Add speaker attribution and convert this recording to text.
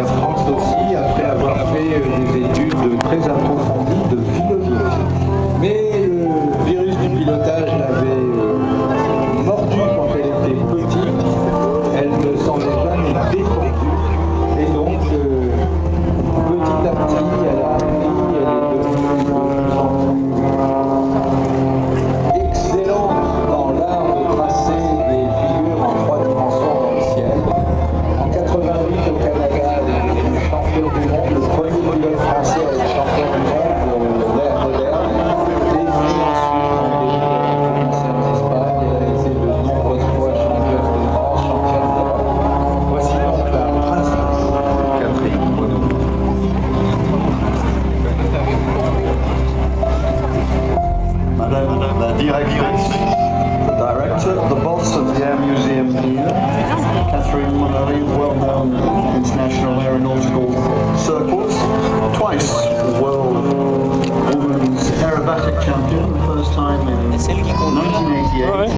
Speaker 1: France aussi, après avoir fait des études très approfondies de philosophie. Mais le virus du pilotage l'avait mordue quand elle était petite, elle ne s'en est jamais défendue. Et donc, petit à petit, elle a appris, elle est devenue de plus en plus excellente dans l'art de tracer des figures en 3 dimensions dans le ciel. En 88, au Canada, elle est devenue championne du monde, le premier pilote français à être champion du monde de l'ère moderne. Et puis ensuite, elle a commencé en Espagne, elle a été de nombreuses fois championne de France, championne d'Europe. Voici donc la princesse Catherine Maunoury.
Speaker 2: Madame la Directrice, the Director, the boss of the Air Museum here, Catherine Maunoury, well known in international aeronautical circles, twice world women's aerobatic champion, the first time in 1988.